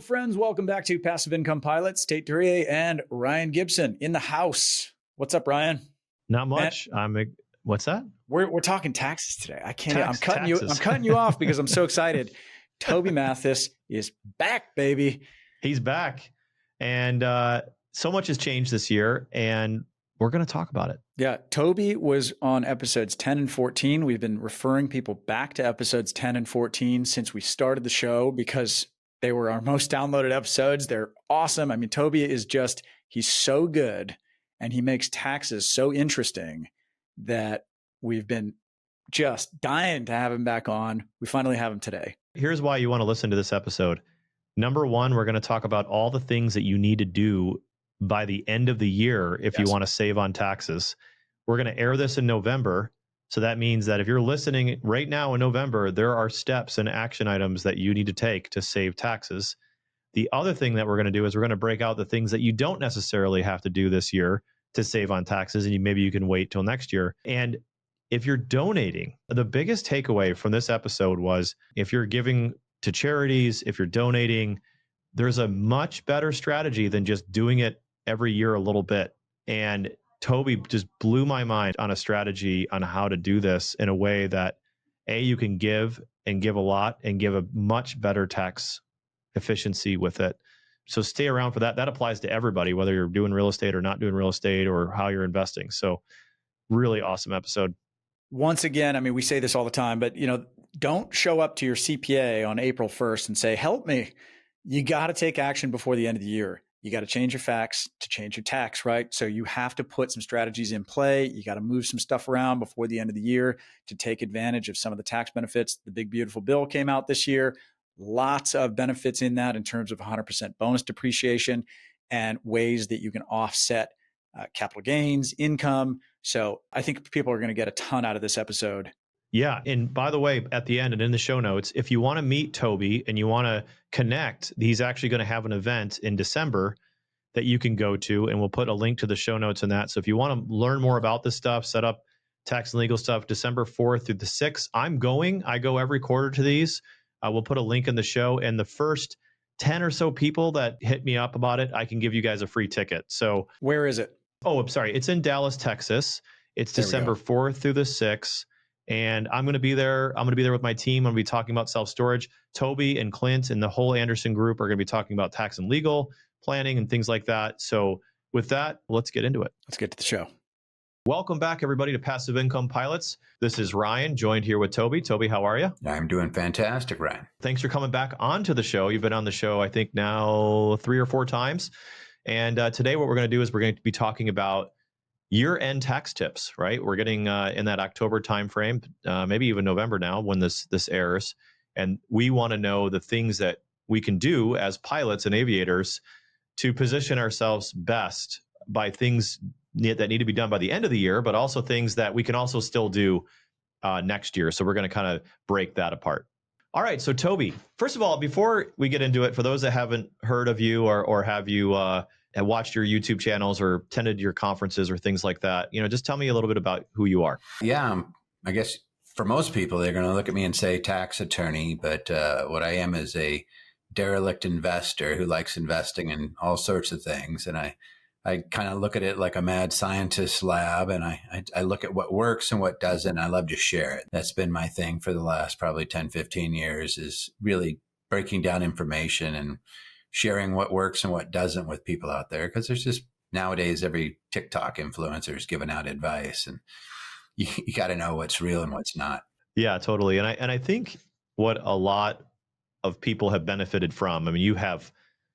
friends. Welcome back to Passive Income Pilots. Tait, Duryea, and Ryan Gibson in the house. What's up, Ryan? Not much. What's that? We're talking taxes today. I can't. I'm Taxes. cutting you off because I'm so excited. Toby Mathis is back, baby. He's back, and so much has changed this year, and we're going to talk about it. Yeah, Toby was on episodes 10 and 14. We've been referring people back to episodes 10 and 14 since we started the show because they were our most downloaded episodes. They're awesome. I mean, Toby is he's so good, and he makes taxes so interesting that we've been just dying to have him back on. We finally have him today. Here's why you want to listen to this episode. Number one, we're going to talk about all the things that you need to do by the end of the year if you want to save on taxes. We're going to air this in November. So that means that if you're listening right now in November, there are steps and action items that you need to take to save taxes. The other thing that we're going to do is we're going to break out the things that you don't necessarily have to do this year to save on taxes, and maybe you can wait till next year. And if you're donating, the biggest takeaway from this episode was if you're giving to charities, if you're donating, there's a much better strategy than just doing it every year a little bit. And Toby just blew my mind on a strategy on how to do this in a way that you can give and give a lot and give a much better tax efficiency with it. So stay around for that. That applies to everybody, whether you're doing real estate or not doing real estate or how you're investing. So really awesome episode. Once again, I mean, we say this all the time, but don't show up to your CPA on April 1st and say, help me. You got to take action before the end of the year. You got to change your facts to change your tax, right? So you have to put some strategies in play. You got to move some stuff around before the end of the year to take advantage of some of the tax benefits. The big, beautiful bill came out this year. Lots of benefits in that in terms of 100% bonus depreciation and ways that you can offset capital gains, income. So I think people are going to get a ton out of this episode. Yeah. And by the way, at the end and in the show notes, if you want to meet Toby and you want to connect, he's actually going to have an event in December that you can go to, and we'll put a link to the show notes in that. So if you want to learn more about this stuff, set up tax and legal stuff, December 4th through the 6th, I go every quarter to these. We'll put a link in the show, and the first 10 or so people that hit me up about it, I can give you guys a free ticket. So where is it? Oh, I'm sorry. It's in Dallas, Texas. It's December 4th through the 6th. And I'm going to be there. I'm going to be there with my team. I'm going to be talking about self-storage. Toby and Clint and the whole Anderson group are going to be talking about tax and legal planning and things like that. So with that, let's get into it. Let's get to the show. Welcome back, everybody, to Passive Income Pilots. This is Ryan, joined here with Toby. Toby, how are you? I'm doing fantastic, Ryan. Thanks for coming back onto the show. You've been on the show, I think, now 3 or 4 times. And today what we're going to do is we're going to be talking about year-end tax tips, right? We're getting in that October timeframe, maybe even November now when this airs. And we want to know the things that we can do as pilots and aviators to position ourselves best by things that need to be done by the end of the year, but also things that we can also still do next year. So we're going to kind of break that apart. All right. So Toby, first of all, before we get into it, for those that haven't heard of you or have you watched your YouTube channels or attended your conferences or things like that, just tell me a little bit about who you are. Yeah. I guess for most people, they're going to look at me and say tax attorney, but what I am is a derelict investor who likes investing in all sorts of things. And I kind of look at it like a mad scientist lab, and I look at what works and what doesn't. I love to share it. That's been my thing for the last probably 10, 15 years, is really breaking down information and sharing what works and what doesn't with people out there. Because there's just nowadays every TikTok influencer is giving out advice, and you got to know what's real and what's not. Yeah, totally. And I think what a lot of people have benefited from, I mean, you have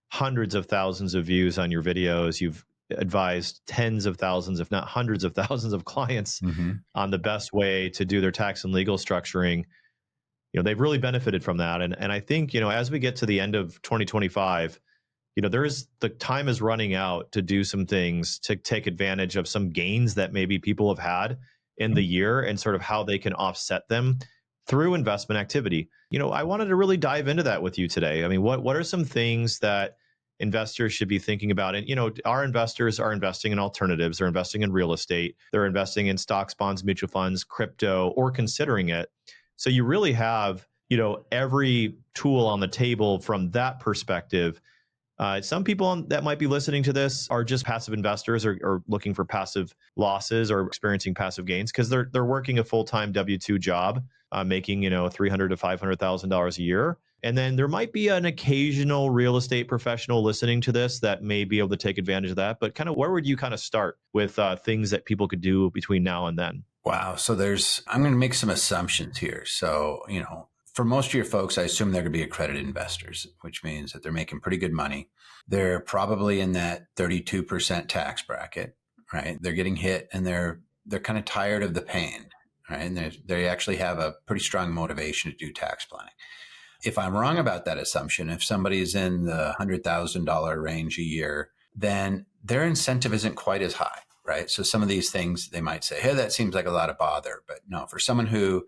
hundreds of thousands of views on your videos. You've advised tens of thousands, if not hundreds of thousands of clients on the best way to do their tax and legal structuring. They've really benefited from that. And I think, as we get to the end of 2025, the time is running out to do some things to take advantage of some gains that maybe people have had in the year and sort of how they can offset them through investment activity. I wanted to really dive into that with you today. I mean, what are some things that investors should be thinking about? And, our investors are investing in alternatives. They're investing in real estate. They're investing in stocks, bonds, mutual funds, crypto, or considering it. So you really have, every tool on the table from that perspective. Some people that might be listening to this are just passive investors or looking for passive losses or experiencing passive gains because they're working a full-time W-2 job, making $300,000 to $500,000 a year. And then there might be an occasional real estate professional listening to this that may be able to take advantage of that. But kind of where would you kind of start with things that people could do between now and then? Wow. So I'm going to make some assumptions here. So, for most of your folks, I assume they're going to be accredited investors, which means that they're making pretty good money. They're probably in that 32% tax bracket, right? They're getting hit and they're kind of tired of the pain, right? And they actually have a pretty strong motivation to do tax planning. If I'm wrong about that assumption, if somebody's in the $100,000 range a year, then their incentive isn't quite as high, right? So some of these things they might say, hey, that seems like a lot of bother. But no, for someone who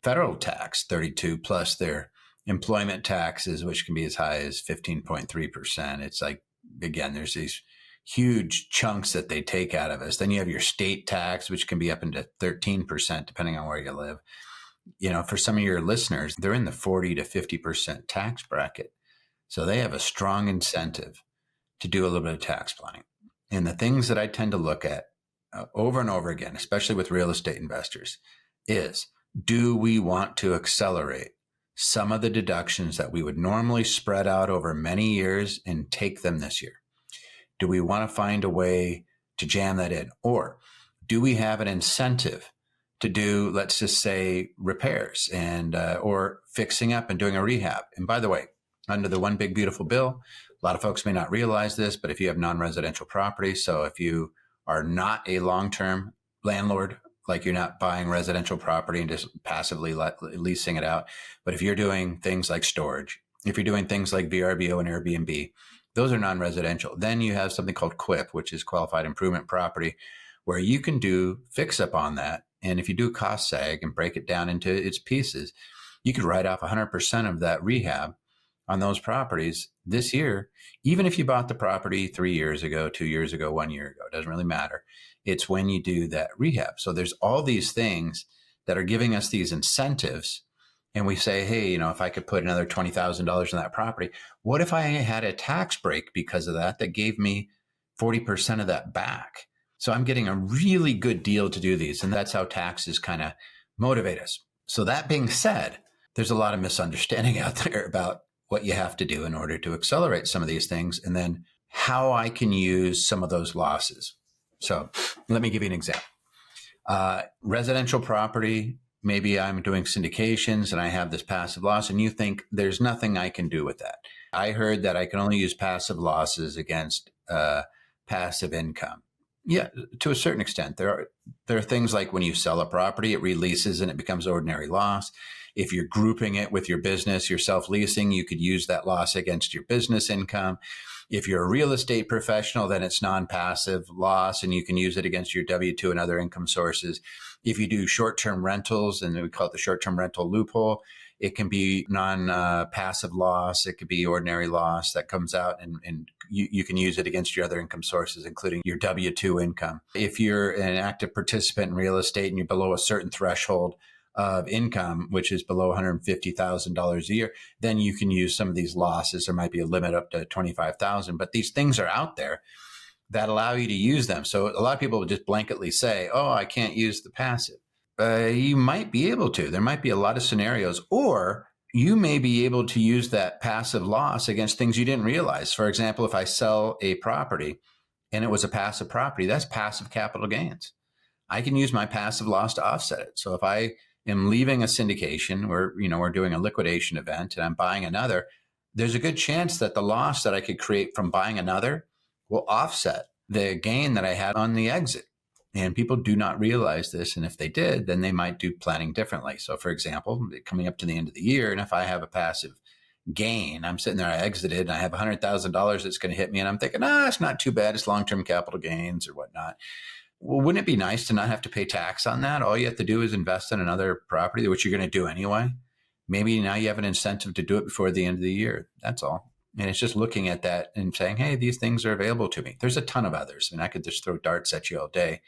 federal tax 32 plus their employment taxes, which can be as high as 15.3%. It's like, again, there's these huge chunks that they take out of us. Then you have your state tax, which can be up into 13%, depending on where you live. For some of your listeners, they're in the 40 to 50% tax bracket. So they have a strong incentive to do a little bit of tax planning. And the things that I tend to look at over and over again, especially with real estate investors, is do we want to accelerate some of the deductions that we would normally spread out over many years and take them this year? Do we want to find a way to jam that in? Or do we have an incentive to do, let's just say, repairs and or fixing up and doing a rehab? And by the way, under the One Big Beautiful Bill, a lot of folks may not realize this, but if you have non-residential property, so if you are not a long-term landlord, like you're not buying residential property and just passively leasing it out, but if you're doing things like storage, if you're doing things like VRBO and Airbnb, those are non-residential. Then you have something called QIP, which is qualified improvement property, where you can do fix up on that. And if you do cost seg and break it down into its pieces, you could write off 100% of that rehab on those properties this year, even if you bought the property 3 years ago, 2 years ago, 1 year ago. It doesn't really matter. It's when you do that rehab. So there's all these things that are giving us these incentives. And we say, hey, if I could put another $20,000 in that property, what if I had a tax break because of that gave me 40% of that back? So I'm getting a really good deal to do these. And that's how taxes kind of motivate us. So that being said, there's a lot of misunderstanding out there about what you have to do in order to accelerate some of these things, and then how I can use some of those losses. So let me give you an example. Residential property, maybe I'm doing syndications and I have this passive loss, and you think there's nothing I can do with that. I heard that I can only use passive losses against passive income. Yeah, to a certain extent. There are things like when you sell a property, it releases and it becomes ordinary loss. If you're grouping it with your business, you're self-leasing, you could use that loss against your business income. If you're a real estate professional, then it's non-passive loss and you can use it against your W-2 and other income sources. If you do short-term rentals, and we call it the short-term rental loophole, it can be non-passive loss. It could be ordinary loss that comes out, and you can use it against your other income sources, including your W-2 income. If you're an active participant in real estate and you're below a certain threshold of income, which is below $150,000 a year, then you can use some of these losses. There might be a limit up to $25,000, but these things are out there that allow you to use them. So a lot of people would just blanketly say, oh, I can't use the passive. You might be able to. There might be a lot of scenarios, or you may be able to use that passive loss against things you didn't realize. For example, if I sell a property and it was a passive property, that's passive capital gains. I can use my passive loss to offset it. So if I am leaving a syndication, or we're doing a liquidation event and I'm buying another, there's a good chance that the loss that I could create from buying another will offset the gain that I had on the exit. And people do not realize this. And if they did, then they might do planning differently. So for example, coming up to the end of the year, and if I have a passive gain, I'm sitting there, I exited and I have $100,000 that's going to hit me. And I'm thinking, it's not too bad. It's long-term capital gains or whatnot. Well, wouldn't it be nice to not have to pay tax on that? All you have to do is invest in another property, which you're going to do anyway. Maybe now you have an incentive to do it before the end of the year. That's all. And it's just looking at that and saying, hey, these things are available to me. There's a ton of others. I mean, I could just throw darts at you all day.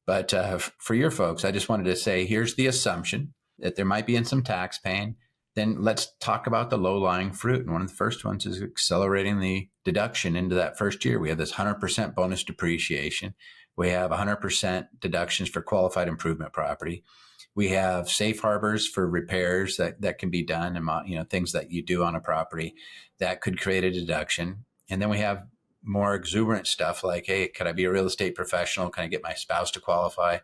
But for your folks, I just wanted to say, here's the assumption that there might be in some tax pain. then let's talk about the low-lying fruit. And one of the first ones is accelerating the deduction into that first year. We have this 100% bonus depreciation. We have 100% deductions for qualified improvement property. We have safe harbors for repairs that can be done, and things that you do on a property that could create a deduction. And then we have more exuberant stuff like, hey, could I be a real estate professional? Can I get my spouse to qualify?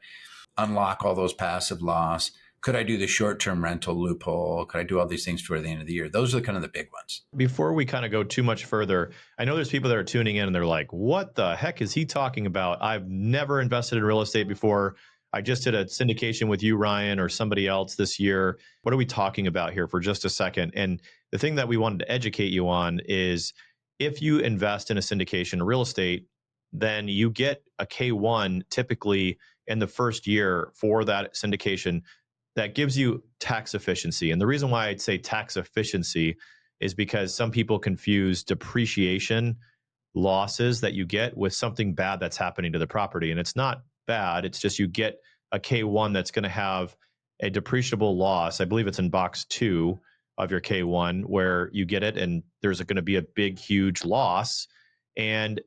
Unlock all those passive loss. Could I do the short-term rental loophole? Could I do all these things toward the end of the year? Those are kind of the big ones. Before we kind of go too much further, I know there's people that are tuning in and they're like, what the heck is he talking about? I've never invested in real estate before. I just did a syndication with you, Ryan, or somebody else this year. What are we talking about here for just a second? And the thing that we wanted to educate you on is if you invest in a syndication in real estate, then you get a K1 typically in the first year for that syndication that gives you tax efficiency. And the reason why I'd say tax efficiency is because some people confuse depreciation losses that you get with something bad that's happening to the property. And it's not bad. It's just you get a K1 that's going to have a depreciable loss. I believe it's in box 2 of your K1 where you get it and there's going to be a big, huge loss. And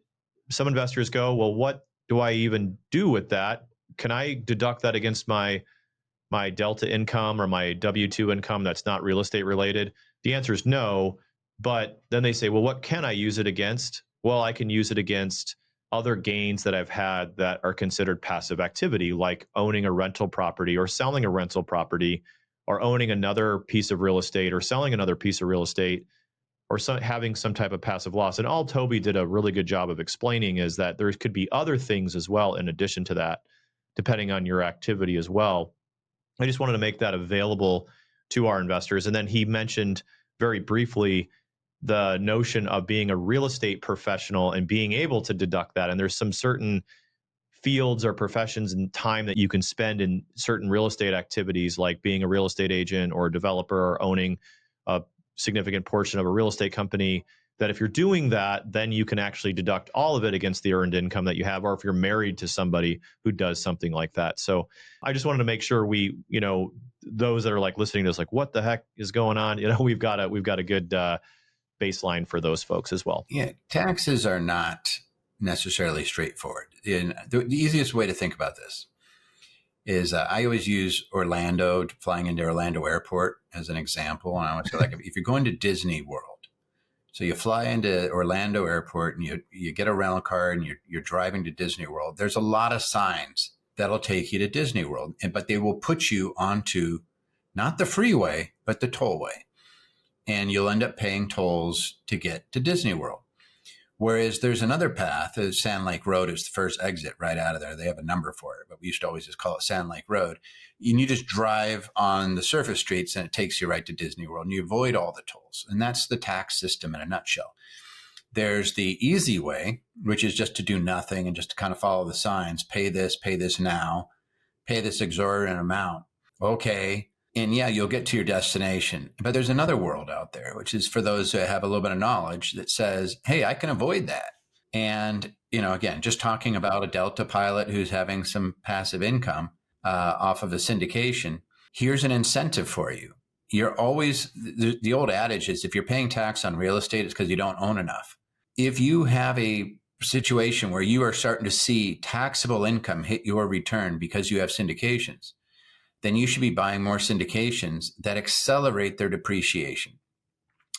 some investors go, well, what do I even do with that? Can I deduct that against my Delta income or my W-2 income that's not real estate related? The answer is no. But then they say, well, what can I use it against? Well, I can use it against other gains that I've had that are considered passive activity, like owning a rental property or selling a rental property or owning another piece of real estate or selling another piece of real estate or having some type of passive loss. And all Toby did a really good job of explaining is that there could be other things as well in addition to that, depending on your activity as well. I just wanted to make that available to our investors. And then he mentioned very briefly the notion of being a real estate professional and being able to deduct that. And there's some certain fields or professions and time that you can spend in certain real estate activities, like being a real estate agent or a developer or owning a significant portion of a real estate company, that if you're doing that, then you can actually deduct all of it against the earned income that you have, or if you're married to somebody who does something like that. So I just wanted to make sure we, those that are like listening to this, like, what the heck is going on? We've got a good baseline for those folks as well. Yeah, taxes are not necessarily straightforward. And the easiest way to think about this is I always use Orlando, flying into Orlando Airport as an example. And I would say, like, if you're going to Disney World, so you fly into Orlando Airport and you get a rental car and you're driving to Disney World. There's a lot of signs that'll take you to Disney World, but they will put you onto not the freeway, but the tollway. And you'll end up paying tolls to get to Disney World. Whereas there's another path, Sand Lake Road is the first exit right out of there. They have a number for it, but we used to always just call it Sand Lake Road. And you just drive on the surface streets and it takes you right to Disney World and you avoid all the tolls. And that's the tax system in a nutshell. There's the easy way, which is just to do nothing and just to kind of follow the signs, pay this now, pay this exorbitant amount. Okay. And yeah, you'll get to your destination. But there's another world out there, which is for those who have a little bit of knowledge that says, hey, I can avoid that. And, again, just talking about a Delta pilot who's having some passive income off of a syndication, here's an incentive for you. You're always, the old adage is if you're paying tax on real estate, it's because you don't own enough. If you have a situation where you are starting to see taxable income hit your return because you have syndications, then you should be buying more syndications that accelerate their depreciation.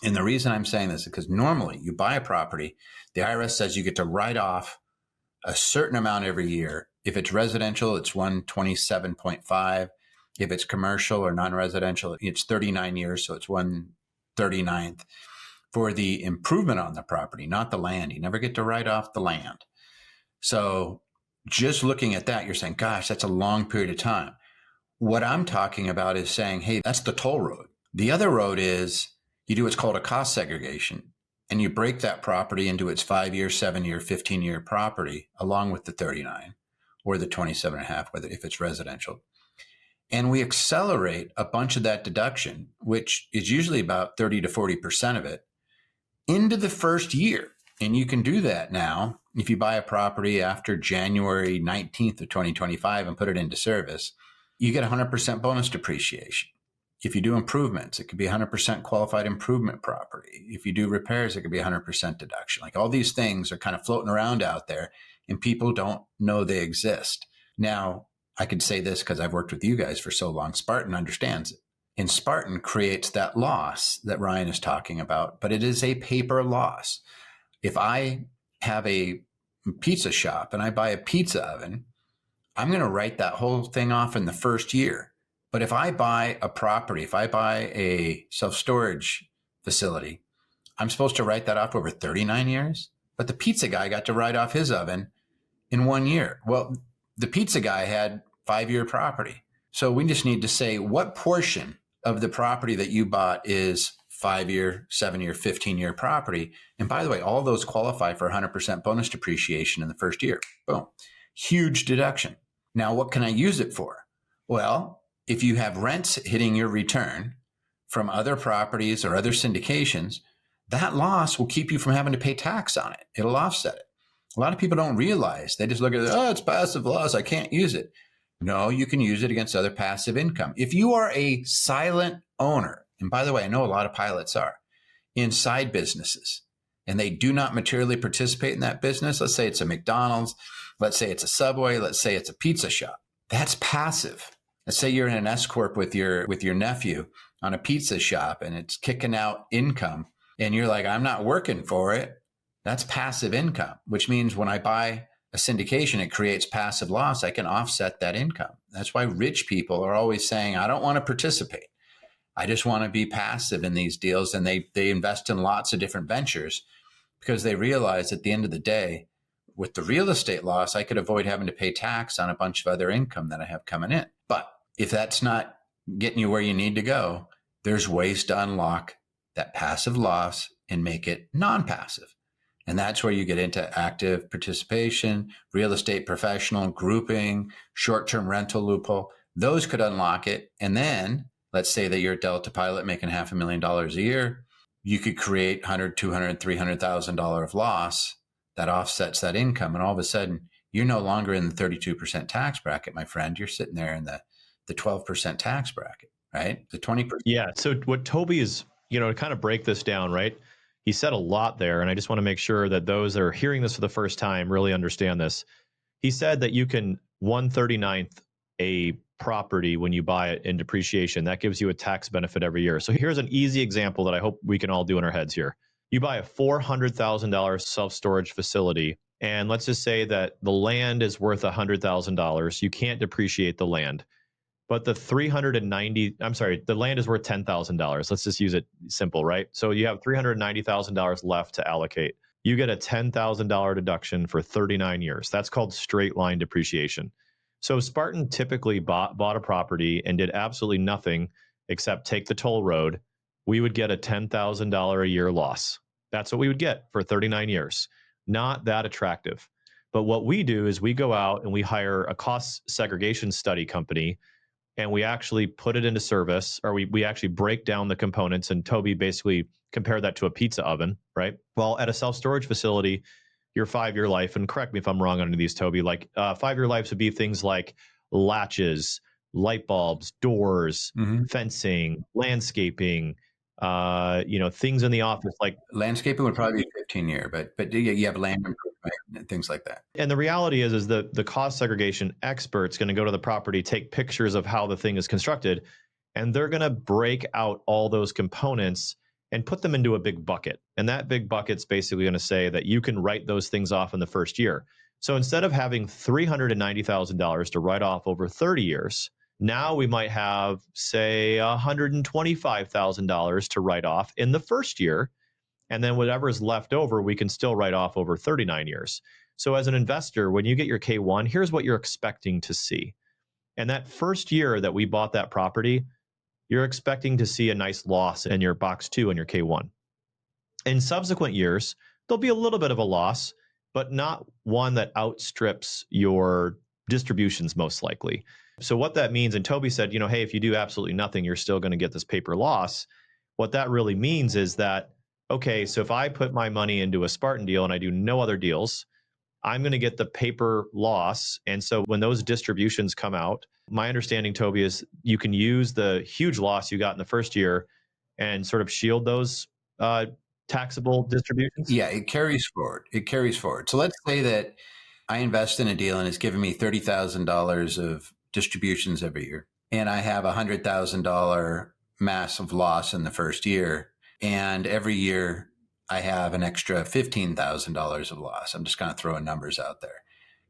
And the reason I'm saying this is because normally you buy a property, the IRS says you get to write off a certain amount every year. If it's residential, it's 127.5. If it's commercial or non-residential, it's 39 years, so it's 139th. For the improvement on the property, not the land. You never get to write off the land. So just looking at that, you're saying, gosh, that's a long period of time. What I'm talking about is saying, hey, that's the toll road. The other road is you do what's called a cost segregation, and you break that property into its 5-year, 7-year, 15-year property, along with the 39 or the 27.5, whether if it's residential. And we accelerate a bunch of that deduction, which is usually about 30 to 40% of it, into the first year. And you can do that now if you buy a property after January 19th of 2025 and put it into service. You get 100% bonus depreciation. If you do improvements, it could be 100% qualified improvement property. If you do repairs, it could be 100% deduction. Like all these things are kind of floating around out there and people don't know they exist. Now, I could say this because I've worked with you guys for so long. Spartan understands it. And Spartan creates that loss that Ryan is talking about, but it is a paper loss. If I have a pizza shop and I buy a pizza oven, I'm going to write that whole thing off in the first year. But if I buy a property, if I buy a self-storage facility, I'm supposed to write that off over 39 years. But the pizza guy got to write off his oven in 1 year. Well, the pizza guy had 5-year property. So we just need to say what portion of the property that you bought is 5-year, 7-year, 15-year property. And by the way, all those qualify for 100% bonus depreciation in the first year. Boom. Huge deduction. Now, what can I use it for? Well, if you have rents hitting your return from other properties or other syndications, that loss will keep you from having to pay tax on it. It'll offset it. A lot of people don't realize. They just look at it, oh, it's passive loss, I can't use it. No, you can use it against other passive income. If you are a silent owner, and by the way, I know a lot of pilots are, in side businesses, and they do not materially participate in that business, let's say it's a McDonald's, let's say it's a Subway, let's say it's a pizza shop, that's passive. Let's say you're in an S corp with your nephew on a pizza shop and it's kicking out income and you're like, I'm not working for it. That's passive income, which means when I buy a syndication, it creates passive loss. I can offset that income. That's why rich people are always saying, I don't want to participate. I just want to be passive in these deals. And they invest in lots of different ventures because they realize at the end of the day, with the real estate loss, I could avoid having to pay tax on a bunch of other income that I have coming in. But if that's not getting you where you need to go, there's ways to unlock that passive loss and make it non-passive. And that's where you get into active participation, real estate professional, grouping, short-term rental loophole. Those could unlock it. And then let's say that you're a Delta pilot making $500,000 a year. You could create $100,000, $200,000, $300,000 of loss that offsets that income. And all of a sudden, you're no longer in the 32% tax bracket, my friend. You're sitting there in the 12% tax bracket, right? The 20%. Yeah. So what Toby is, to kind of break this down, right? He said a lot there, and I just want to make sure that those that are hearing this for the first time really understand this. He said that you can 1/39th a property when you buy it in depreciation. That gives you a tax benefit every year. So here's an easy example that I hope we can all do in our heads here. You buy a $400,000 self-storage facility, and let's just say that the land is worth $100,000. You can't depreciate the land. But the land is worth $10,000. Let's just use it simple, right? So you have $390,000 left to allocate. You get a $10,000 deduction for 39 years. That's called straight line depreciation. So Spartan typically bought a property and did absolutely nothing except take the toll road. We would get a $10,000 a year loss. That's what we would get for 39 years. Not that attractive. But what we do is we go out and we hire a cost segregation study company, and we actually put it into service, or we actually break down the components. And Toby basically compared that to a pizza oven, right? Well, at a self-storage facility, your 5-year life, and correct me if I'm wrong on any of these, Toby, like 5-year lives would be things like latches, light bulbs, doors, fencing, landscaping, things in the office. Like landscaping would probably be 15-year, but you have land improvement and things like that. And the reality is the cost segregation expert's going to go to the property, take pictures of how the thing is constructed, and they're going to break out all those components and put them into a big bucket. And that big bucket's basically going to say that you can write those things off in the first year. So instead of having $390,000 to write off over 30 years, now we might have, say, $125,000 to write off in the first year. And then whatever is left over, we can still write off over 39 years. So as an investor, when you get your K1, here's what you're expecting to see. And that first year that we bought that property, you're expecting to see a nice loss in your box 2 and your K1. In subsequent years, there'll be a little bit of a loss, but not one that outstrips your distributions most likely. So what that means, and Toby said, hey, if you do absolutely nothing, you're still going to get this paper loss. What that really means is that, okay, so if I put my money into a Spartan deal and I do no other deals, I'm going to get the paper loss. And so when those distributions come out, my understanding, Toby, is you can use the huge loss you got in the first year and sort of shield those taxable distributions. Yeah, it carries forward. It carries forward. So let's say that I invest in a deal and it's giving me $30,000 of distributions every year. And I have $100,000 massive loss in the first year. And every year I have an extra $15,000 of loss. I'm just kind of throwing numbers out there.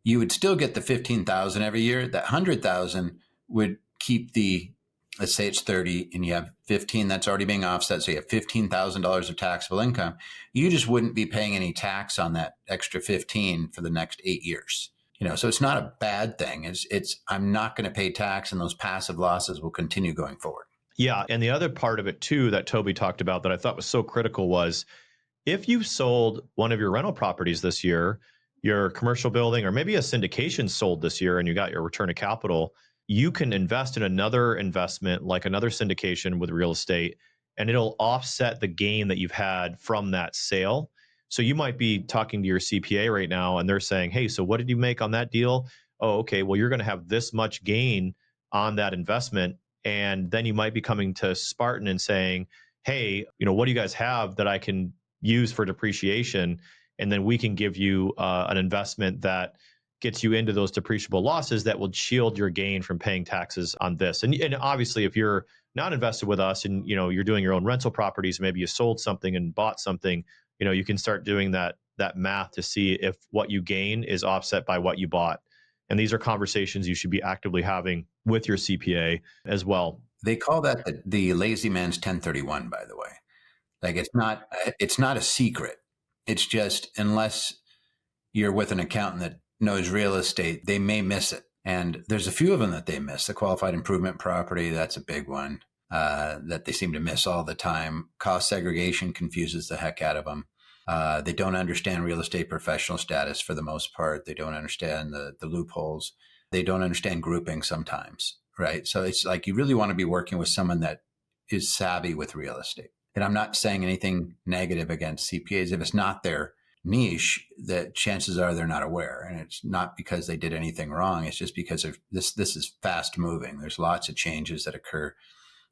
You would still get the 15,000 every year. That 100,000 would keep the, let's say it's 30 and you have 15 that's already being offset. So you have $15,000 of taxable income. You just wouldn't be paying any tax on that extra 15 for the next 8 years. So it's not a bad thing. It's I'm not going to pay tax, and those passive losses will continue going forward. Yeah. And the other part of it too that Toby talked about that I thought was so critical was if you sold one of your rental properties this year, your commercial building, or maybe a syndication sold this year and you got your return of capital, you can invest in another investment like another syndication with real estate, and it'll offset the gain that you've had from that sale. So you might be talking to your CPA right now and they're saying, hey, so what did you make on that deal? Oh, okay. Well, you're going to have this much gain on that investment. And then you might be coming to Spartan and saying, hey, what do you guys have that I can use for depreciation? And then we can give you an investment that gets you into those depreciable losses that will shield your gain from paying taxes on this. And obviously, if you're not invested with us and you're doing your own rental properties, maybe you sold something and bought something, you can start doing that math to see if what you gain is offset by what you bought. And these are conversations you should be actively having with your CPA as well. They call that the lazy man's 1031, by the way. Like it's not a secret. It's just, unless you're with an accountant that knows real estate, they may miss it. And there's a few of them that they miss. The qualified improvement property, that's a big one that they seem to miss all the time. Cost segregation confuses the heck out of them. They don't understand real estate professional status for the most part. They don't understand the loopholes. They don't understand grouping sometimes, right? So it's like you really want to be working with someone that is savvy with real estate. And I'm not saying anything negative against CPAs. If it's not their niche, that chances are they're not aware. And it's not because they did anything wrong. It's just because this is fast moving. There's lots of changes that occur.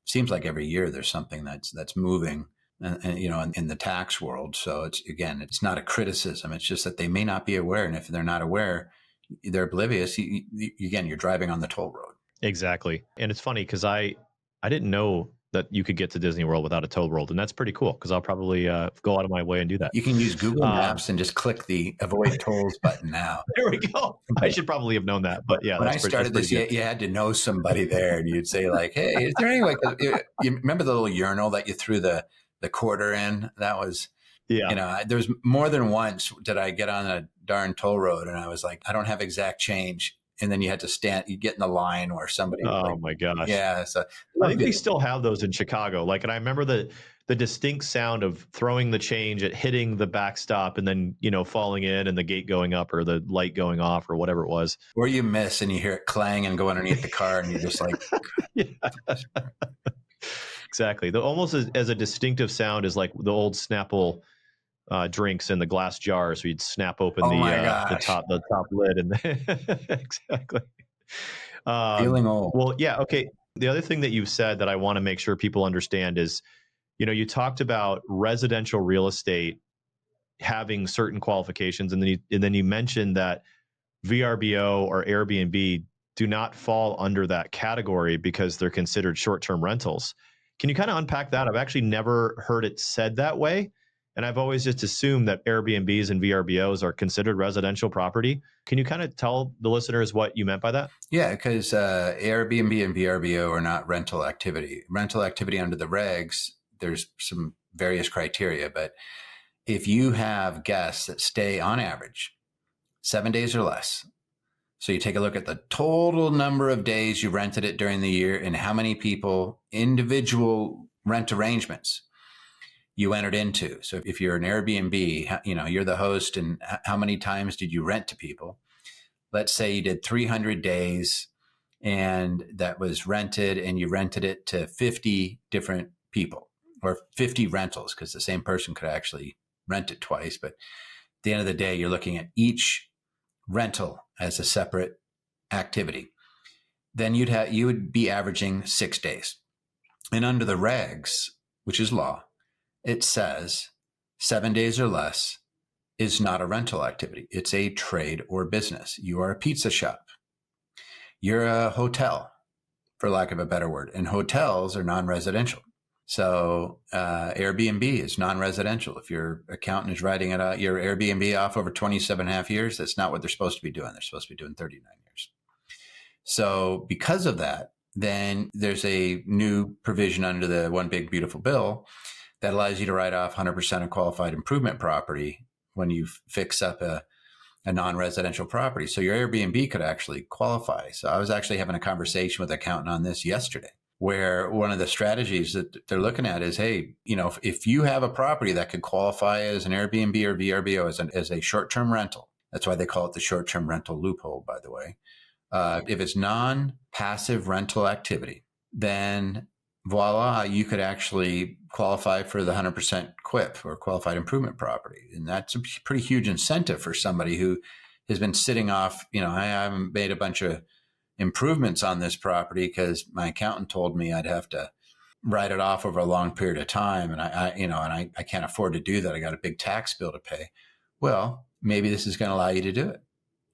Seems like every year there's something that's moving, in the tax world. So it's not a criticism. It's just that they may not be aware. And if they're not aware, they're oblivious. You're driving on the toll road. Exactly. And it's funny because I didn't know that you could get to Disney World without a toll road. And that's pretty cool because I'll probably go out of my way and do that. You can use Google Maps and just click the avoid tolls button now. There we go. I should probably have known that. But yeah, when I started this, you had to know somebody there, and you'd say like, hey, is there any way? You remember the little urinal that you threw the quarter in? That was, there's more than once did I get on a darn toll road and I was like, I don't have exact change. And then you had to you get in the line where somebody. Oh my gosh. Yeah. So I think they still have those in Chicago. Like, and I remember the distinct sound of throwing the change at hitting the backstop and then, falling in and the gate going up or the light going off or whatever it was. Or you miss and you hear it clang and go underneath the car and you're just like. Exactly. Almost as a distinctive sound as like the old Snapple drinks in the glass jars. So you'd snap open the top lid and exactly. Feeling old. Well, yeah. Okay. The other thing that you've said that I want to make sure people understand is, you talked about residential real estate having certain qualifications, and then you mentioned that VRBO or Airbnb do not fall under that category because they're considered short-term rentals. Can you kind of unpack that? I've actually never heard it said that way. And I've always just assumed that Airbnbs and VRBOs are considered residential property. Can you kind of tell the listeners what you meant by that? Yeah, because Airbnb and VRBO are not rental activity. Rental activity under the regs, there's some various criteria. But if you have guests that stay on average 7 days or less, so you take a look at the total number of days you rented it during the year and how many people, individual rent arrangements you entered into. So if you're an Airbnb, you're the host, and how many times did you rent to people? Let's say you did 300 days and that was rented, and you rented it to 50 different people or 50 rentals, because the same person could actually rent it twice. But at the end of the day, you're looking at each rental as a separate activity, then you would be averaging 6 days. And under the regs, which is law, it says 7 days or less is not a rental activity. It's a trade or business. You are a pizza shop. You're a hotel, for lack of a better word. And hotels are non-residential. So Airbnb is non-residential. If your accountant is writing your Airbnb off over 27 and a half years, that's not what they're supposed to be doing. They're supposed to be doing 39 years. So because of that, then there's a new provision under the One Big Beautiful Bill that allows you to write off 100% of qualified improvement property when you fix up a non-residential property. So your Airbnb could actually qualify. So I was actually having a conversation with an accountant on this yesterday, where one of the strategies that they're looking at is, hey, if you have a property that could qualify as an Airbnb or VRBO as a short-term rental, that's why they call it the short-term rental loophole, by the way. If it's non-passive rental activity, then voila, you could actually qualify for the 100% QIP or qualified improvement property. And that's a pretty huge incentive for somebody who has been sitting off, I haven't made a bunch of improvements on this property because my accountant told me I'd have to write it off over a long period of time. And I can't afford to do that. I got a big tax bill to pay. Well, maybe this is going to allow you to do it.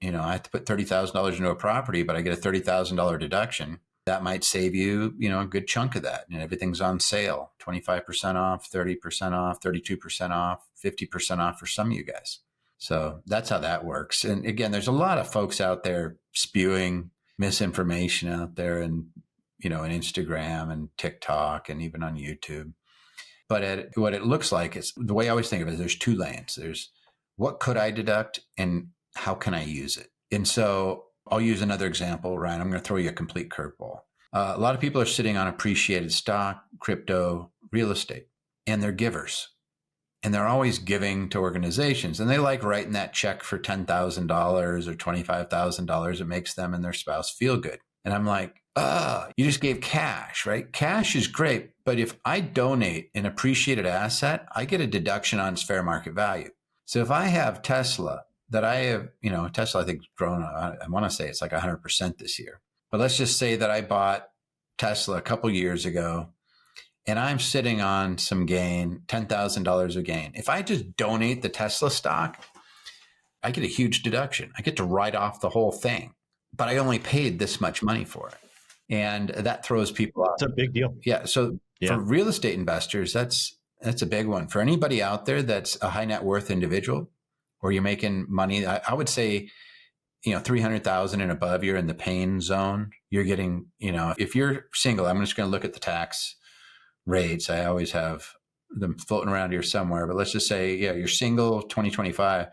I have to put $30,000 into a property, but I get a $30,000 deduction. That might save you, a good chunk of that. And everything's on sale, 25% off, 30% off, 32% off, 50% off for some of you guys. So that's how that works. And again, there's a lot of folks out there spewing misinformation out there and, in Instagram and TikTok and even on YouTube. But what it looks like is, the way I always think of it is there's two lanes. There's what could I deduct and how can I use it? And so I'll use another example, Ryan. I'm going to throw you a complete curveball. A lot of people are sitting on appreciated stock, crypto, real estate, and they're givers. And they're always giving to organizations. And they like writing that check for $10,000 or $25,000. It makes them and their spouse feel good. And I'm like, you just gave cash, right? Cash is great. But if I donate an appreciated asset, I get a deduction on its fair market value. So if I have Tesla, that I have, Tesla, I think, grown, I want to say it's like 100% this year. But let's just say that I bought Tesla a couple years ago and I'm sitting on some gain, $10,000 of gain. If I just donate the Tesla stock, I get a huge deduction. I get to write off the whole thing, but I only paid this much money for it. And that throws people off. It's a big deal. Yeah. So for real estate investors, that's a big one. For anybody out there that's a high net worth individual, or you're making money, I would say, 300,000 and above, you're in the pain zone. You're getting, if you're single, I'm just going to look at the tax rates. I always have them floating around here somewhere, but let's just say, you're single, 2025,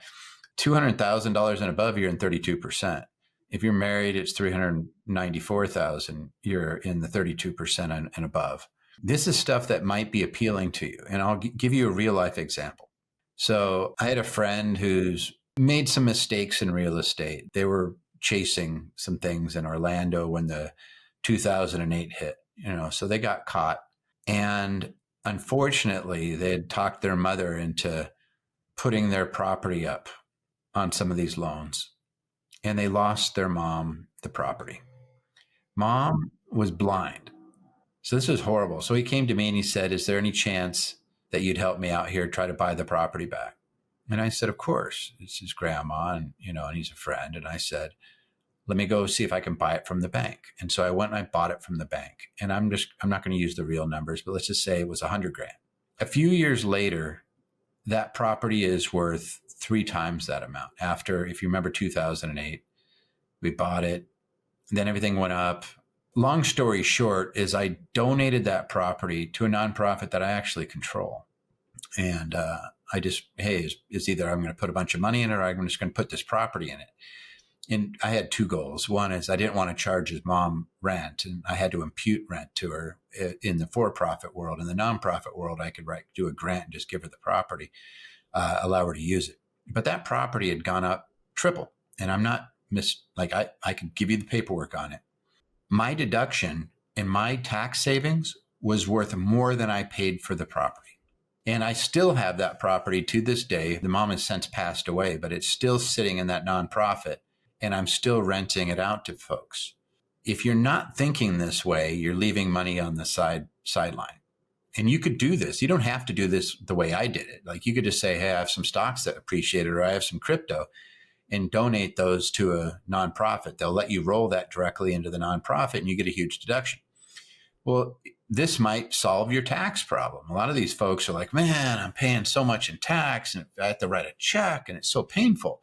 $200,000 and above, you're in 32%. If you're married, it's 394,000. You're in the 32% and above. This is stuff that might be appealing to you. And I'll give you a real life example. So I had a friend who's made some mistakes in real estate. They were chasing some things in Orlando when the 2008 hit, so they got caught. And unfortunately, they had talked their mother into putting their property up on some of these loans. And they lost their mom the property. Mom was blind. So this was horrible. So he came to me and he said, is there any chance that you'd help me out here, try to buy the property back? And I said, of course. It's his grandma and, and he's a friend. And I said, let me go see if I can buy it from the bank. And so I went and I bought it from the bank. And I'm not going to use the real numbers, but let's just say it was $100,000. A few years later, that property is worth 3 times that amount. After, if you remember 2008, we bought it, then everything went up. Long story short is I donated that property to a nonprofit that I actually control. And I just, hey, it's either I'm going to put a bunch of money in it or I'm just going to put this property in it. And I had 2 goals. One is I didn't want to charge his mom rent, and I had to impute rent to her in the for-profit world. In the nonprofit world, I could do a grant and just give her the property, allow her to use it. But that property had gone up triple. And I'm not I could give you the paperwork on it. My deduction in my tax savings was worth more than I paid for the property. And I still have that property to this day. The mom has since passed away, but it's still sitting in that nonprofit and I'm still renting it out to folks. If you're not thinking this way, you're leaving money on the sideline. And you could do this. You don't have to do this the way I did it. Like you could just say, hey, I have some stocks that appreciated, or I have some crypto, and donate those to a nonprofit. They'll let you roll that directly into the nonprofit and you get a huge deduction. Well, this might solve your tax problem. A lot of these folks are like, man, I'm paying so much in tax and I have to write a check and it's so painful.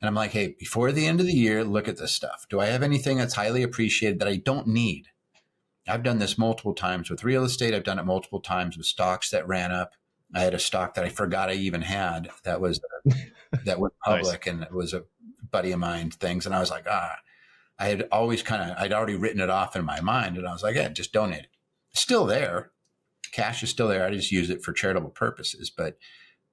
And I'm like, hey, before the end of the year, look at this stuff. Do I have anything that's highly appreciated that I don't need? I've done this multiple times with real estate. I've done it multiple times with stocks that ran up. I had a stock that I forgot I even had that went public, nice. And it was a buddy of mine things. And I was like, I had always I'd already written it off in my mind. And I was like, yeah, just donate it. It's still there. Cash is still there. I just use it for charitable purposes, but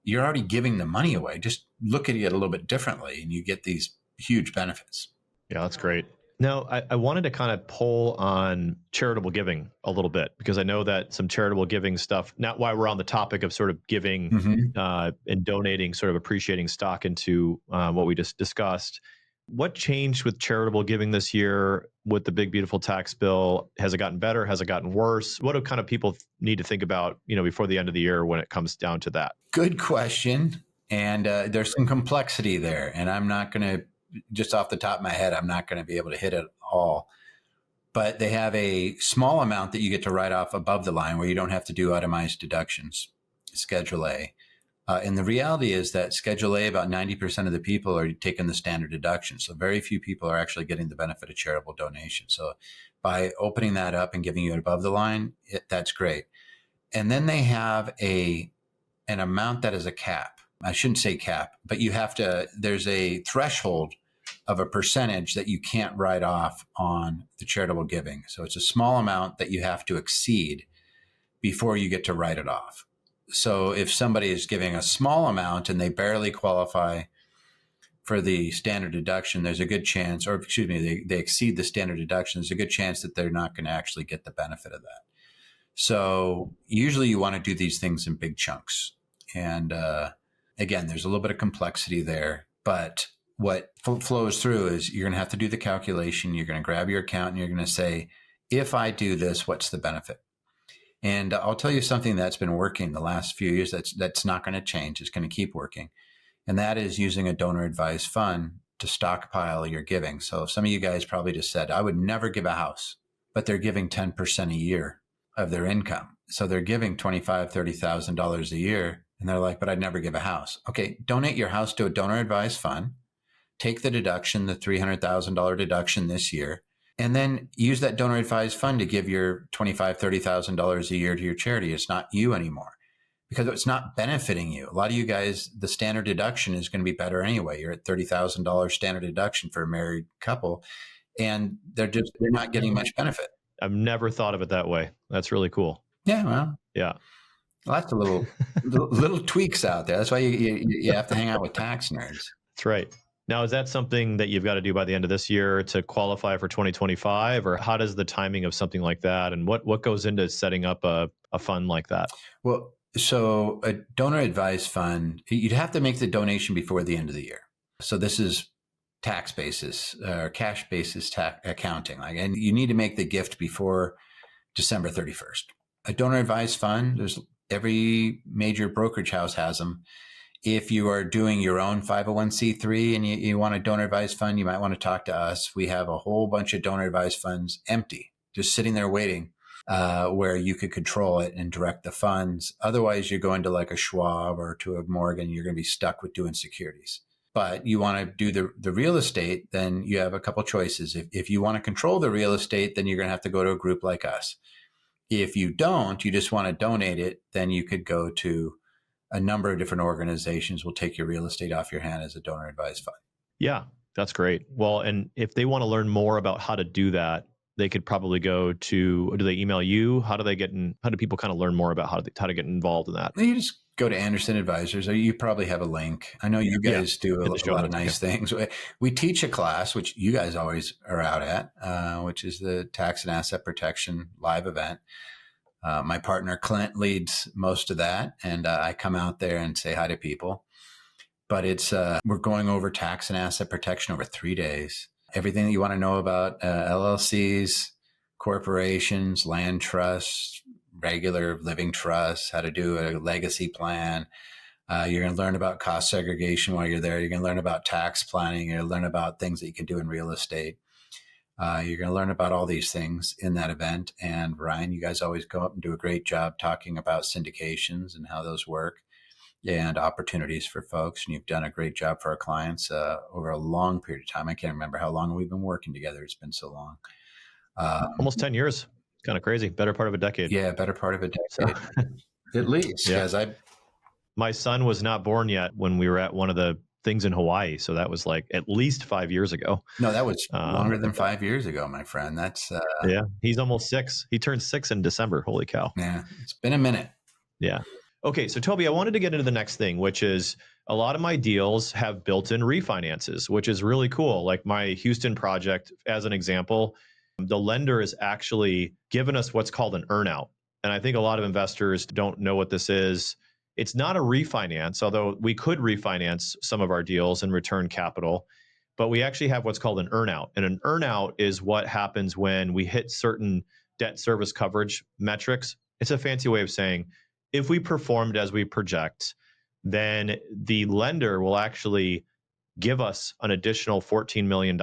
you're already giving the money away. Just look at it a little bit differently and you get these huge benefits. Yeah, that's great. Now, I wanted to kind of pull on charitable giving a little bit, because I know that some charitable giving stuff, not why we're on the topic of sort of giving and donating, sort of appreciating stock into what we just discussed. What changed with charitable giving this year with the big, beautiful tax bill? Has it gotten better? Has it gotten worse? What do kind of people need to think about, before the end of the year when it comes down to that? Good question. And there's some complexity there. And I'm not going to, just off the top of my head, I'm not going to be able to hit it all. But they have a small amount that you get to write off above the line where you don't have to do itemized deductions, Schedule A. And the reality is that Schedule A, about 90% of the people are taking the standard deduction. So very few people are actually getting the benefit of charitable donation. So by opening that up and giving you it above the line, that's great. And then they have an amount that is a cap. I shouldn't say cap, but there's a threshold of a percentage that you can't write off on the charitable giving. So it's a small amount that you have to exceed before you get to write it off. So if somebody is giving a small amount and they barely qualify for the standard deduction, there's a good chance, they exceed the standard deduction, there's a good chance that they're not going to actually get the benefit of that. So usually you want to do these things in big chunks. And again, there's a little bit of complexity there, but what flows through is you're going to have to do the calculation. You're going to grab your account and you're going to say, if I do this, what's the benefit? And I'll tell you something that's been working the last few years that's not going to change. It's going to keep working. And that is using a donor advised fund to stockpile your giving. So some of you guys probably just said, I would never give a house, but they're giving 10% a year of their income. So they're giving $25,000, $30,000 a year. And they're like, but I'd never give a house. Okay, donate your house to a donor advised fund. Take the deduction, the $300,000 deduction this year, and then use that donor advised fund to give your $25,000, $30,000 a year to your charity. It's not you anymore because it's not benefiting you. A lot of you guys, the standard deduction is going to be better anyway. You're at $30,000 standard deduction for a married couple, and they're not getting much benefit. I've never thought of it that way. That's really cool. Yeah, well, yeah. Lots of little tweaks out there. That's why you have to hang out with tax nerds. That's right. Now, is that something that you've got to do by the end of this year to qualify for 2025? Or how does the timing of something like that and what goes into setting up a fund like that? Well, so a donor advised fund, you'd have to make the donation before the end of the year. So this is tax basis or cash basis accounting. And you need to make the gift before December 31st. A donor advised fund, every major brokerage house has them. If you are doing your own 501c3 and you want a donor advised fund, you might want to talk to us. We have a whole bunch of donor advised funds empty, just sitting there waiting, where you could control it and direct the funds. Otherwise, you're going to like a Schwab or to a Morgan, you're going to be stuck with doing securities. But you want to do the real estate, then you have a couple choices. If you want to control the real estate, then you're going to have to go to a group like us. If you don't, you just want to donate it, then you could go to a number of different organizations will take your real estate off your hand as a donor advised fund. Yeah, that's great. Well, and if they want to learn more about how to do that, they could probably do they email you? How do people kind of learn more about how to get involved in that? You just go to Anderson Advisors, or you probably have a link. I know you guys do a lot of nice things. We teach a class, which you guys always are out at, which is the Tax and Asset Protection live event. My partner, Clint, leads most of that. And I come out there and say hi to people. but it's we're going over tax and asset protection over 3 days. Everything that you want to know about LLCs, corporations, land trusts, regular living trusts, how to do a legacy plan. You're going to learn about cost segregation while you're there. You're going to learn about tax planning. You're going to learn about things that you can do in real estate. You're going to learn about all these things in that event. And Ryan, you guys always go up and do a great job talking about syndications and how those work and opportunities for folks. And you've done a great job for our clients over a long period of time. I can't remember how long we've been working together. It's been so long. Almost 10 years. Kind of crazy. Better part of a decade. Yeah, better part of a decade. So, at least. yeah. Because My son was not born yet when we were at one of the things in Hawaii. So that was like at least 5 years ago. No, that was longer than 5 years ago, my friend. That's yeah. He's almost 6. He turned 6 in December. Holy cow. Yeah, it's been a minute. Yeah. Okay. So Toby, I wanted to get into the next thing, which is a lot of my deals have built-in refinances, which is really cool. Like my Houston project, as an example, the lender has actually given us what's called an earnout. And I think a lot of investors don't know what this is. It's not a refinance, although we could refinance some of our deals and return capital, but we actually have what's called an earnout. And an earnout is what happens when we hit certain debt service coverage metrics. It's a fancy way of saying if we performed as we project, then the lender will actually give us an additional $14 million.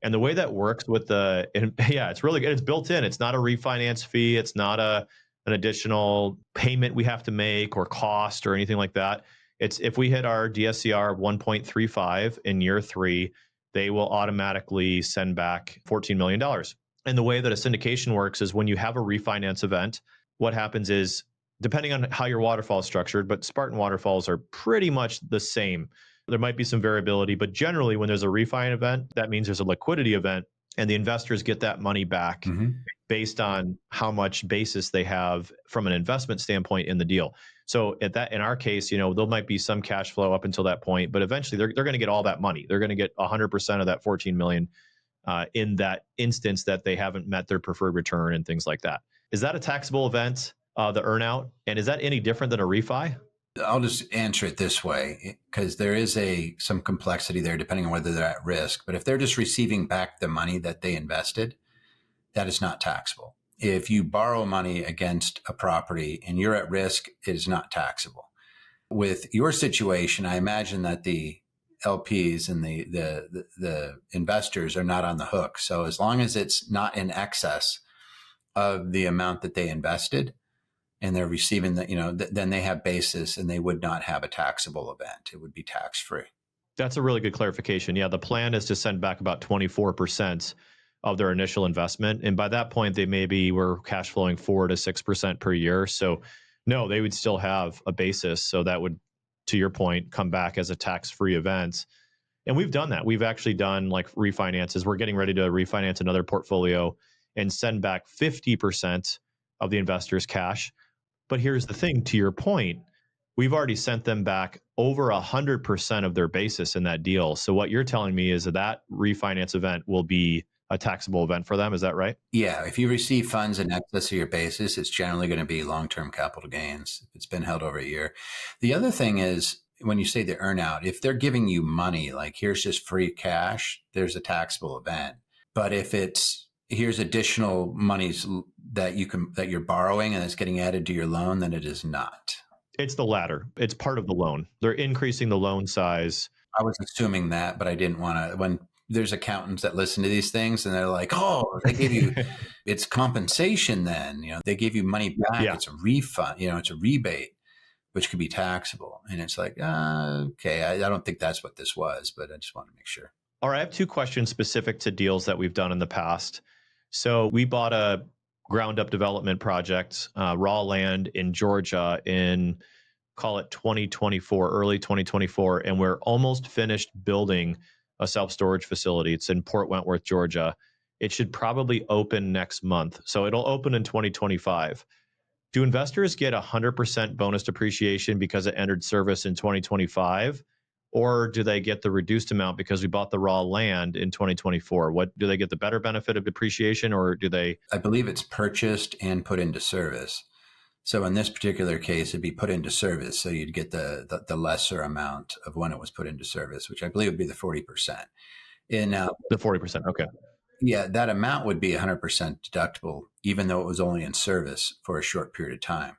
And the way that works with it's really good. It's built in. It's not a refinance fee. It's not an additional payment we have to make or cost or anything like that. It's if we hit our DSCR of 1.35 in year 3, they will automatically send back $14 million. And the way that a syndication works is when you have a refinance event, what happens is, depending on how your waterfall is structured, but Spartan waterfalls are pretty much the same. There might be some variability, but generally when there's a refi event, that means there's a liquidity event and the investors get that money back based on how much basis they have from an investment standpoint in the deal. So in our case, there might be some cash flow up until that point, but eventually they're going to get all that money. They're going to get 100% of that 14 million in that instance that they haven't met their preferred return and things like that. Is that a taxable event, the earnout? And is that any different than a refi? I'll just answer it this way, because there is some complexity there depending on whether they're at risk. But if they're just receiving back the money that they invested, that is not taxable. If you borrow money against a property and you're at risk, it is not taxable. With your situation, I imagine that the LPs and the investors are not on the hook. So as long as it's not in excess of the amount that they invested, and they're receiving then they have basis and they would not have a taxable event. It would be tax-free. That's a really good clarification. Yeah, the plan is to send back about 24% of their initial investment. And by that point, they maybe were cash flowing 4 to 6% per year. So no, they would still have a basis. So that would, to your point, come back as a tax-free event. And we've done that. We've actually done like refinances. We're getting ready to refinance another portfolio and send back 50% of the investor's cash. But here's the thing, to your point, we've already sent them back over 100% of their basis in that deal. So what you're telling me is that refinance event will be a taxable event for them. Is that right? Yeah. If you receive funds in excess of your basis, it's generally going to be long-term capital gains. It's been held over a year. The other thing is, when you say the earnout, if they're giving you money, like here's just free cash, there's a taxable event. But if it's here's additional monies that you're borrowing and it's getting added to your loan, then it is not. It's the latter. It's part of the loan. They're increasing the loan size. I was assuming that, but I didn't want to. When there's accountants that listen to these things and they're like, "Oh, they gave you it's compensation." Then they gave you money back. Yeah. It's a refund. It's a rebate, which could be taxable. And it's like, okay, I don't think that's what this was, but I just want to make sure. All right, I have 2 questions specific to deals that we've done in the past. So we bought a ground up development project, raw land in Georgia in, call it 2024, early 2024. And we're almost finished building a self-storage facility. It's in Port Wentworth, Georgia. It should probably open next month. So it'll open in 2025. Do investors get 100% bonus depreciation because it entered service in 2025? Or do they get the reduced amount because we bought the raw land in 2024? What do they get, the better benefit of depreciation, or do they? I believe it's purchased and put into service. So in this particular case, it'd be put into service. So you'd get the lesser amount of when it was put into service, which I believe would be the 40%. And The 40%. Okay. yeah, that amount would be 100% deductible, even though it was only in service for a short period of time.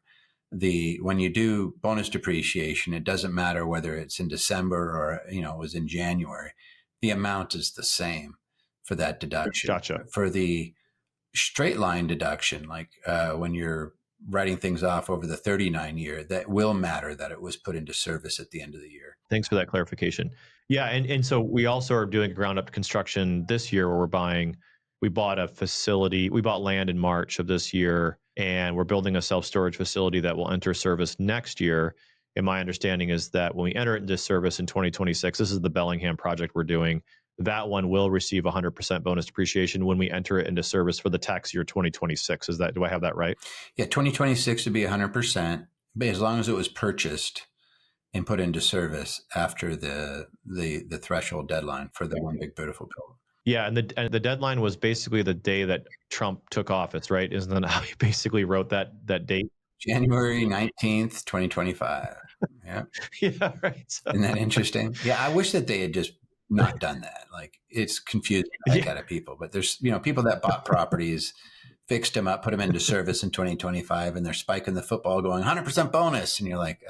When you do bonus depreciation, it doesn't matter whether it's in December or, it was in January. The amount is the same for that deduction. Gotcha. For the straight line deduction, like when you're writing things off over the 39 year, that will matter that it was put into service at the end of the year. Thanks for that clarification. Yeah, and so we also are doing ground up construction this year where we bought a facility, we bought land in March of this year, and we're building a self-storage facility that will enter service next year. And my understanding is that when we enter it into service in 2026, this is the Bellingham project we're doing, that one will receive 100% bonus depreciation when we enter it into service for the tax year 2026. Do I have that right? Yeah, 2026 would be 100%, but as long as it was purchased and put into service after the threshold deadline for the One Big Beautiful Bill. Yeah, and the deadline was basically the day that Trump took office, right? Isn't that how he basically wrote that date? January 19th, 2025. Yeah. Yeah, right. So, isn't that interesting? Yeah, I wish that they had just not done that. Like, it's confusing the heck out of people. But there's, people that bought properties, fixed them up, put them into service in 2025, and they're spiking the football going 100% bonus. And you're like,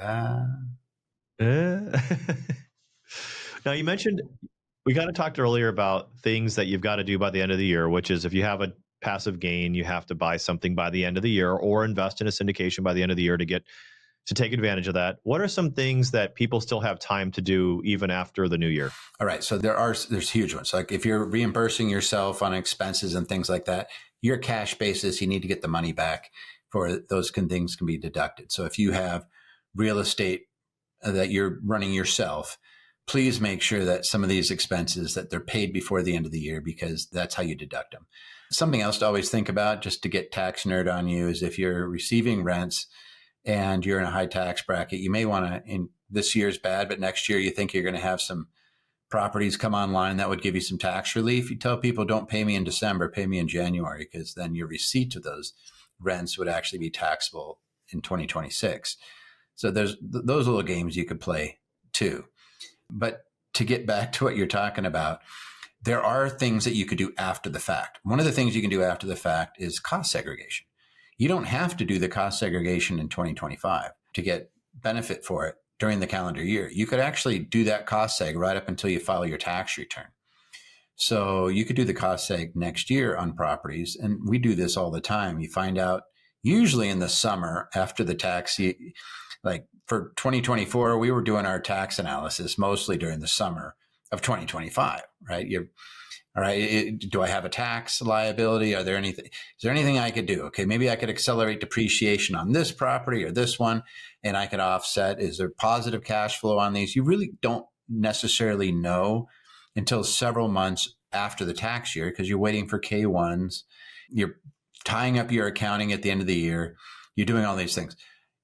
Now, you mentioned, we kind of talked earlier about things that you've got to do by the end of the year, which is if you have a passive gain, you have to buy something by the end of the year or invest in a syndication by the end of the year to take advantage of that. What are some things that people still have time to do even after the new year? All right. So there's huge ones. Like if you're reimbursing yourself on expenses and things like that, your cash basis, you need to get the money back for those things can be deducted. So if you have real estate that you're running yourself, please make sure that some of these expenses that they're paid before the end of the year, because that's how you deduct them. Something else to always think about, just to get tax nerd on you, is if you're receiving rents and you're in a high tax bracket, you may want to, in this year's bad, but next year you think you're going to have some properties come online that would give you some tax relief. You tell people, don't pay me in December, pay me in January, because then your receipt of those rents would actually be taxable in 2026. So there's those little games you could play too. But to get back to what you're talking about, there are things that you could do after the fact. One of the things you can do after the fact is cost segregation. You don't have to do the cost segregation in 2025 to get benefit for it during the calendar year. You could actually do that cost seg right up until you file your tax return. So you could do the cost seg next year on properties. And we do this all the time. You find out usually in the summer after the tax, like for 2024, we were doing our tax analysis mostly during the summer of 2025, right? All right, do I have a tax liability? Is there anything I could do? Okay, maybe I could accelerate depreciation on this property or this one, and I could offset. Is there positive cash flow on these? You really don't necessarily know until several months after the tax year, because you're waiting for K1s. You're tying up your accounting at the end of the year. You're doing all these things.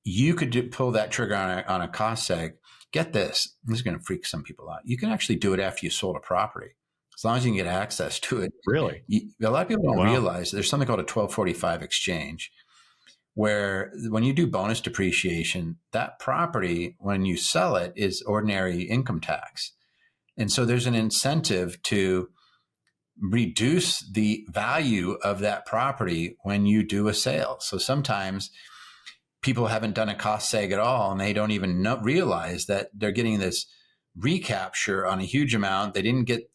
You could pull that trigger on a cost seg. Get this is going to freak some people out. You can actually do it after you sold a property, as long as you can get access to it. Really? A lot of people don't realize there's something called a 1245 exchange, where when you do bonus depreciation, that property, when you sell it, is ordinary income tax. And so there's an incentive to reduce the value of that property when you do a sale. So sometimes people haven't done a cost seg at all, and they don't even realize that they're getting this recapture on a huge amount. They didn't get,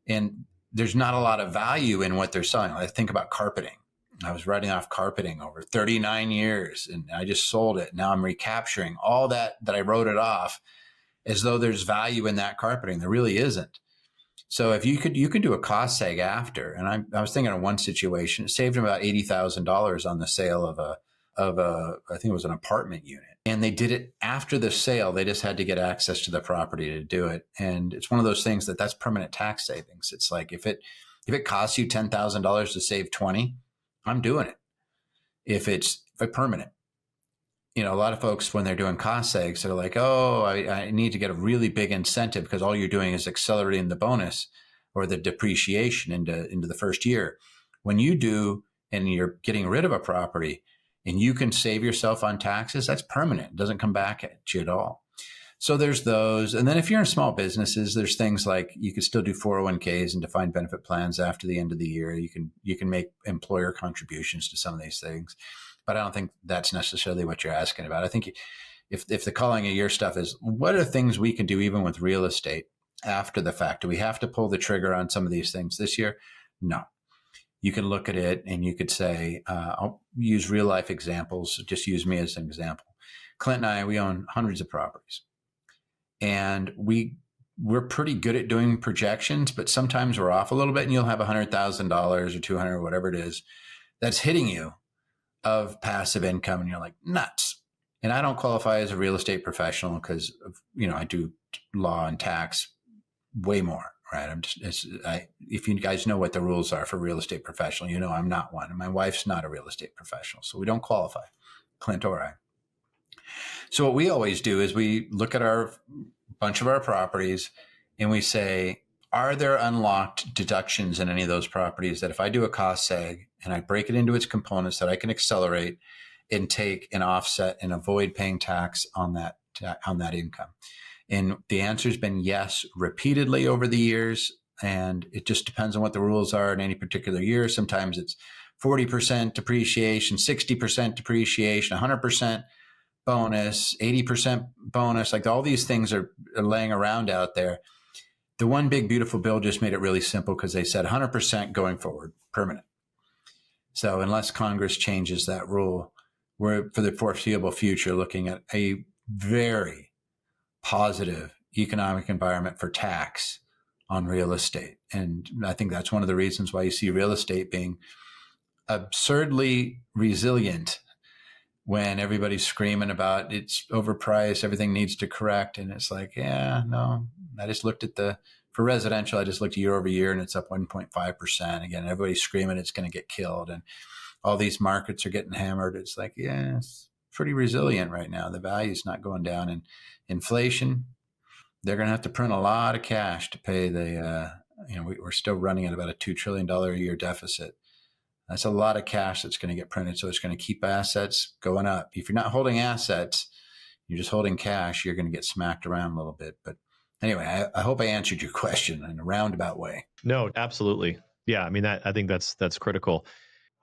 and there's not a lot of value in what they're selling. I think about carpeting. I was writing off carpeting over 39 years, and I just sold it. Now I'm recapturing all that I wrote it off as though there's value in that carpeting. There really isn't. So if you could do a cost seg after, and I was thinking of one situation, it saved them about $80,000 on the sale of I think it was an apartment unit. And they did it after the sale. They just had to get access to the property to do it. And it's one of those things that's permanent tax savings. It's like, if it costs you $10,000 to save 20, I'm doing it. If it's permanent. A lot of folks, when they're doing cost segs, they're like, oh, I need to get a really big incentive, because all you're doing is accelerating the bonus or the depreciation into the first year. When you do, and you're getting rid of a property, and you can save yourself on taxes, that's permanent. It doesn't come back at you at all. So there's those. And then if you're in small businesses, there's things like you can still do 401ks and defined benefit plans after the end of the year. You can make employer contributions to some of these things. But I don't think that's necessarily what you're asking about. I think if the calling of your stuff is, what are things we can do even with real estate after the fact? Do we have to pull the trigger on some of these things this year? No. You can look at it and you could say, I'll use real life examples. Just use me as an example. Clint and I, we own hundreds of properties. And we're pretty good at doing projections, but sometimes we're off a little bit, and you'll have $100,000 or $200,000, whatever it is, that's hitting you of passive income. And you're like, nuts. And I don't qualify as a real estate professional because, I do law and tax way more, right? If you guys know what the rules are for real estate professional, I'm not one. And my wife's not a real estate professional. So we don't qualify, Clint or I. So what we always do is we look at our bunch of our properties and we say, are there unlocked deductions in any of those properties that if I do a cost seg and I break it into its components that I can accelerate and take an offset and avoid paying tax on that income? And the answer has been yes, repeatedly over the years. And it just depends on what the rules are in any particular year. Sometimes it's 40% depreciation, 60% depreciation, 100% bonus, 80% bonus, like all these things are laying around out there. The one big beautiful bill just made it really simple because they said 100% going forward, permanent. So unless Congress changes that rule, we're for the foreseeable future looking at a very positive economic environment for tax on real estate. And I think that's one of the reasons why you see real estate being absurdly resilient when everybody's screaming about it's overpriced, everything needs to correct. And it's like, yeah, no, I just looked at for residential, I just looked year over year and it's up 1.5%. Again, everybody's screaming it's going to get killed and all these markets are getting hammered. It's like, yeah, it's pretty resilient right now. The value's not going down. And inflation, they're going to have to print a lot of cash to pay we're still running at about a $2 trillion a year deficit. That's a lot of cash that's going to get printed. So it's going to keep assets going up. If you're not holding assets, you're just holding cash, you're going to get smacked around a little bit. But anyway, I hope I answered your question in a roundabout way. No, absolutely. Yeah. I mean, I think that's critical.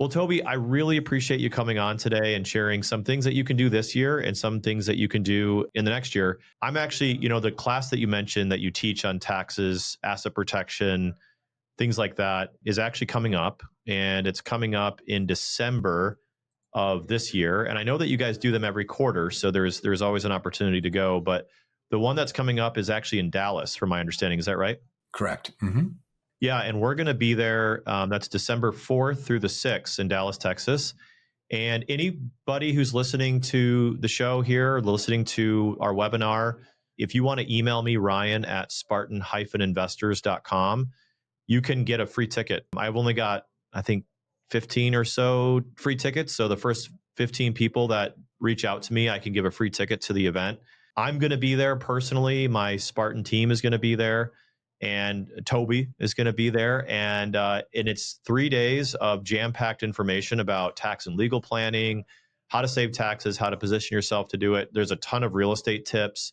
Well, Toby, I really appreciate you coming on today and sharing some things that you can do this year and some things that you can do in the next year. I'm actually, the class that you mentioned that you teach on taxes, asset protection, things like that is actually coming up, and it's coming up in December of this year. And I know that you guys do them every quarter, so there's always an opportunity to go. But the one that's coming up is actually in Dallas, from my understanding. Is that right? Correct. Mm-hmm. Yeah, and we're going to be there. That's December 4th through the 6th in Dallas, Texas. And anybody who's listening to the show here, listening to our webinar, if you want to email me, Ryan at Spartan-investors.com, you can get a free ticket. I've only got, I think, 15 or so free tickets. So the first 15 people that reach out to me, I can give a free ticket to the event. I'm going to be there personally. My Spartan team is going to be there, and Toby is going to be there. And it's 3 days of jam-packed information about tax and legal planning, how to save taxes, how to position yourself to do it. There's a ton of real estate tips.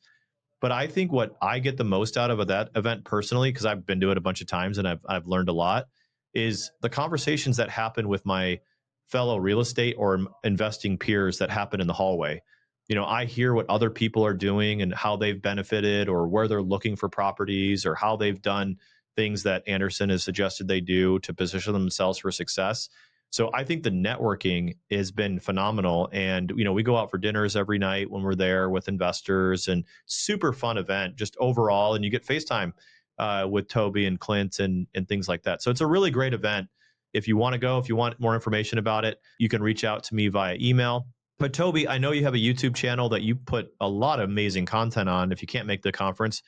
But I think what I get the most out of that event personally, because I've been to it a bunch of times and I've learned a lot, is the conversations that happen with my fellow real estate or investing peers that happen in the hallway. I hear what other people are doing and how they've benefited, or where they're looking for properties, or how they've done things that Anderson has suggested they do to position themselves for success. So I think the networking has been phenomenal. And, we go out for dinners every night when we're there with investors, and super fun event just overall. And you get FaceTime with Toby and Clint and things like that. So it's a really great event. If you want to go, if you want more information about it, you can reach out to me via email. But Toby, I know you have a YouTube channel that you put a lot of amazing content on. If you can't make the conference,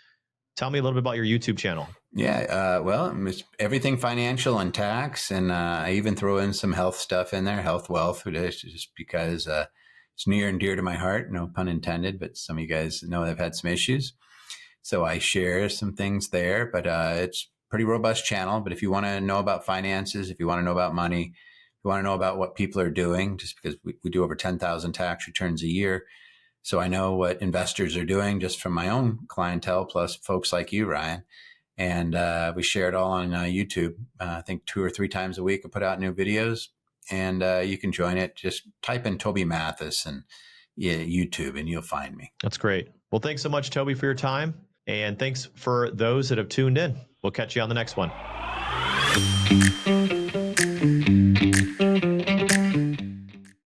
tell me a little bit about your YouTube channel. Yeah, well, it's everything financial and tax, and I even throw in some health stuff in there, health, wealth, just because it's near and dear to my heart, no pun intended, but some of you guys know I've had some issues. So I share some things there, but it's a pretty robust channel. But if you want to know about finances, if you want to know about money, We want to know about what people are doing, just because we do over 10,000 tax returns a year. So I know what investors are doing just from my own clientele, plus folks like you, Ryan. And we share it all on YouTube. I think 2 or 3 times a week I put out new videos, and you can join it. Just type in Toby Mathis and YouTube, and you'll find me. That's great. Well, thanks so much, Toby, for your time. And thanks for those that have tuned in. We'll catch you on the next one.